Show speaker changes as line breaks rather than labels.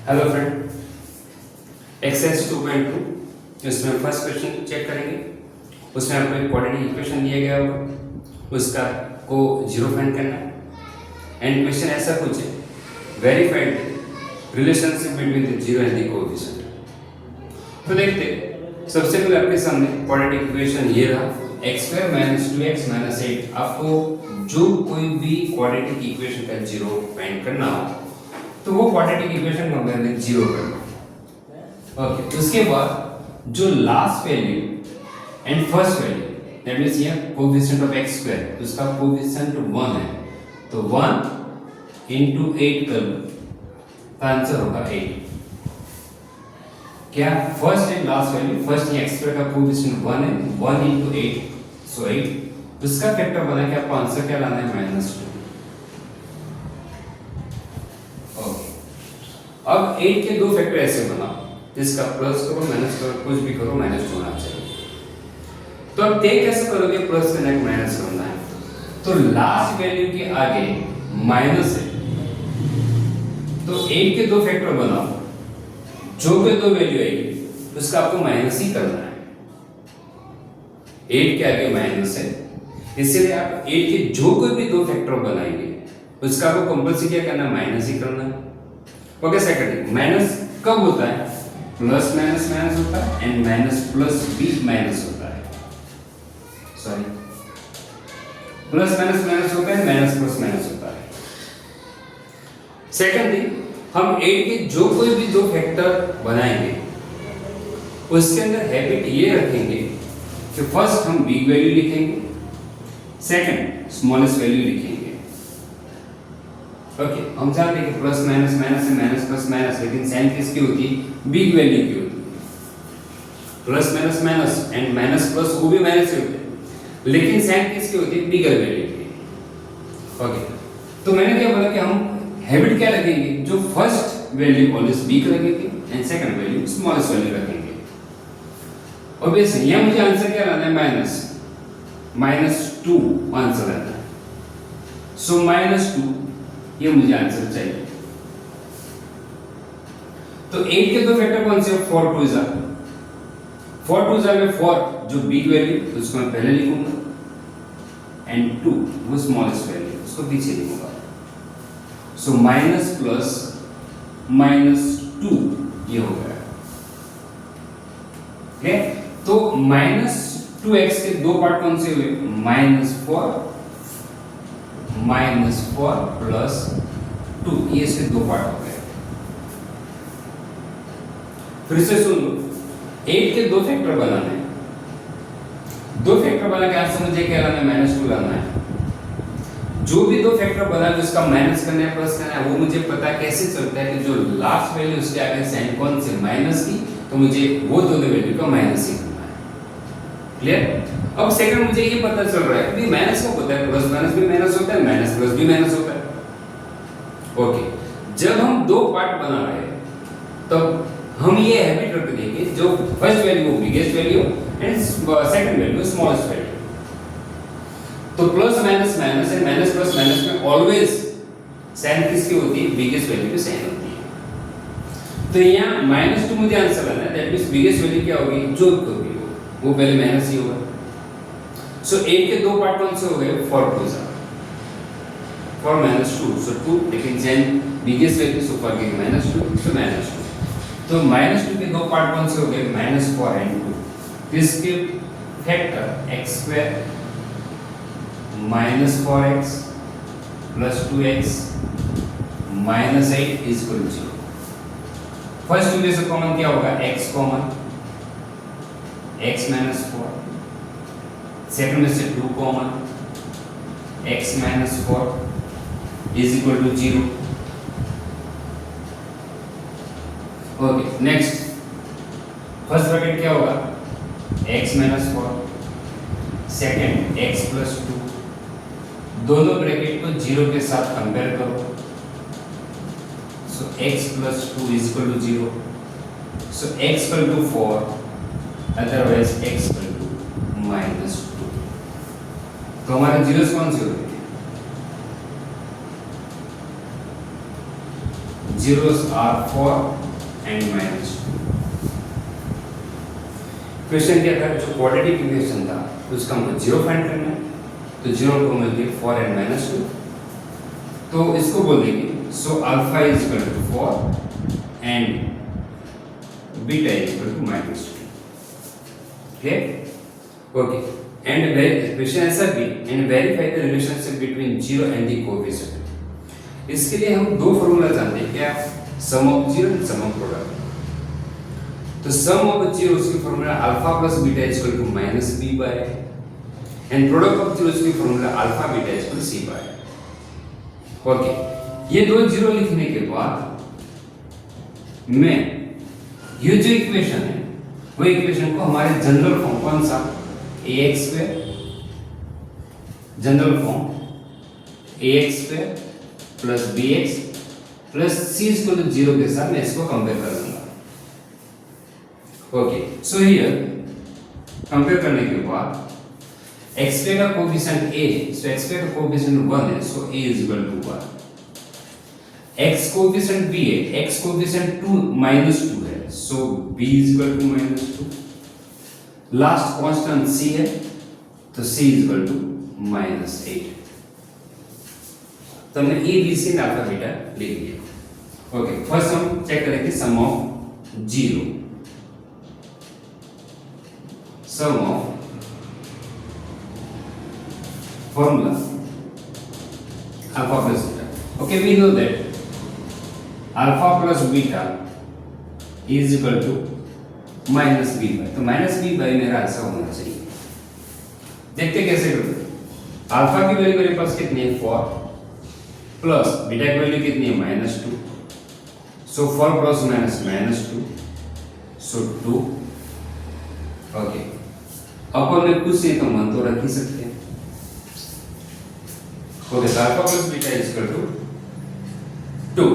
Hello friend, exercise 2.2 इसमें first question check करेंगे। उसमें आपको एक क्वाड्रेटिक इक्वेशन दिया गया होगा, उसका को जीरो फाइंड करना है। एंड क्वेश्चन ऐसा कुछ है, verified relationship between the zero and the coefficient. तो देखते हैं, सबसे पहले आपके सामने क्वाड्रेटिक इक्वेशन ये रहा, x² - 2x - 8। आपको जो कोई भी क्वाड्रेटिक इक्वेशन का जीरो फाइंड करना हो तो वो क्वाड्रेटिक इक्वेशन को हमने जीरो करना। ओके, उसके बाद जो last value and first value, that means ये कोएफिशिएंट ऑफ x², तो उसका कोएफिशिएंट 1 है, तो 1 into 8 कर लो, तो आंसर होगा 8। क्या first and last value, first ये x² का कोएफिशिएंट 1 है, 1 into 8 सो 8। उसका फैक्टर बना के आपको आंसर क्या लाना है, -2। अब 8 के दो फैक्टर ऐसे बनाओ, इसका प्लस करो माइनस करो, कुछ भी करो, -2 होना चाहिए। तो अब तय कैसे करोगे, प्लस करना है माइनस करना है, तो लास्ट वैल्यू के आगे माइनस है, तो 8 के दो फैक्टर बनाओ, जो भी दो वैल्यू आएगी उसका आपको माइनस ही करना है। 8 के आगे माइनस है, इसलिए आप 8 के जो कोई भी दो फैक्टर बनाएंगे उसका आपको कंपल्सरी क्या करना है, माइनस ही करना है। ओके, सेकंड माइनस कब होता है, प्लस माइनस माइनस होता है एंड माइनस प्लस भी माइनस होता है, सॉरी प्लस माइनस माइनस होता है, माइनस प्लस माइनस होता है। सेकंड थिंग, हम 8 के जो कोई भी दो फैक्टर बनाएंगे उसके अंदर हैबिट ये रखेंगे कि फर्स्ट हम बिग वैल्यू लिखेंगे, सेकंड स्मॉलेस्ट वैल्यू लिखेंगे। ओके, हम जानते हैं कि प्लस माइनस माइनस है, माइनस प्लस माइनस, लेकिन साइन किसकी होती है, बिग वैल्यू की होती है। Plus minus minus and minus plus वो भी माइनस ही होते हैं, लेकिन साइन किसकी होती है, बिगर वैल्यू की। ओके, तो मैंने क्या बोला कि हम हैबिट क्या रखेंगे, जो फर्स्ट वैल्यू ऑलवेज बिग रखेंगे and second value smallest value रखेंगे। ऑब्वियसली यहां मुझे आंसर क्या लाना है, -2 आंसर आता है, सो -2 ये मुझे आंसर चाहिए। तो 8 के दो फैक्टर कौन से, 4 2 जा में 4 जो बिग वैल्यू उसको मैं पहले लिखूंगा एंड 2 वो स्मॉलेस्ट वैल्यू उसको पीछे लिखूंगा। सो माइनस प्लस -2 ये हो गया। ओके, तो -2x के दो पार्ट कौन से हुए, -4 प्लस 2, ये इसके दो पार्ट हो गए। फिर से सुन लो, 8 के दो फैक्टर बनाने हैं, दो फैक्टर बना के आंसर मुझे क्या लाना है, -2 लाना है। जो भी दो फैक्टर बना के उसका माइनस करना है प्लस करना है, वो मुझे पता कैसे चलता है कि जो लास्ट वैल्यू उसके आगे साइन कौन से, माइनस की, तो मुझे वो दोनों वैल्यू का माइनस ही करना है। क्लियर? अब सेकंड मुझे ये पता चल रहा है कि माइनस का होता है, प्लस माइनस भी माइनस होता है, माइनस प्लस भी माइनस होता है। ओके, जब हम दो पार्ट बना रहे हैं तब हम ये हैबिट रख देंगे, जो first value biggest value and second value smallest value. तो प्लस माइनस माइनस है, माइनस प्लस माइनस में ऑलवेज साइन किसकी होती है, बिगेस्ट वैल्यू की साइन होती है। तो यहाँ -2 मुझे आंसर लाना है, दैट मींस बिगेस्ट वैल्यू क्या होगी, जो होगी वो पहले माइनस ही होगा। सो 8 के दो पार्ट कौन से हो गए, 4 2 जा 4 -2, सो 2, लेकिन sign biggest value so for give -2, so -2। तो -2 के दो पार्ट कौन से हो गए, -4 एंड 2। इसके factor x² -4x plus 2x -8 is equal to 0। First में से कॉमन क्या होगा, x कॉमन, x -4, सेकंड में से 2 common, x -4 is equal to 0। Okay, next first bracket क्या होगा, x -4, सेकंड x + 2, दोनों ब्रैकेट को 0 के साथ कंपेयर करो, so x + 2 is equal to 0, so x = 4, otherwise x = -2। तो हमारे जीरोस कौन से होते हैं, zeros are for and minus 2। Question क्या था, जो क्वाड्रेटिक इक्वेशन था उसका हमको 0 फाइंड करना है, तो 0 को मिल गया 4 एंड माइनस 2, तो इसको बोल देंगे so alpha is equal to 4 and beta is equal to minus 2। Clear? Okay, and question ऐसा भी, and verify the relationship between 0 and the coefficient. इसके लिए हम दो फॉर्मूला जानते हैं, क्या? Sum of 0 and sum of product. तो सम ऑफ 0 उसकी formula alpha plus beta is equal to minus B by, and product of 0 उसकी formula alpha beta is equal to C by. Okay, ये दो 0 लिखने के बाद मैं ये जो इक्वेशन है वो इक्वेशन को हमारे जनरल फॉर्म, कौन सा? ax square, general form ax square plus bx plus c equal to 0 के साथ मैं इसको कंपेयर कर लूंगा। ओके, सो हियर कंपेयर करने के बाद x स्क्वायर का coefficient a, so x square का कोएफिशिएंट 1 है, so a is equal to 1। x coefficient b है, x कोएफिशिएंट 2 माइनस 2 है, so b is equal to minus 2। Last constant c है, तो c is equal to minus 8। तो हमने a b c alpha beta लिख दिया। Okay, first हम check करेंगे sum of 0, sum of formula alpha plus beta. Okay, we know that alpha plus beta is equal to minus b by, तो minus b by मेरा answer होना चाहिए। देखते कैसे करते हैं। अल्फा की वैल्यू मेरे पास कितनी है? 4 प्लस बीटा की वैल्यू कितनी है? -2, सो 4 प्लस माइनस -2, सो 2। ओके, अपन में कुछ नहीं तो मन तो रख ही सकते हैं। Okay, so alpha plus beta is equal to 2।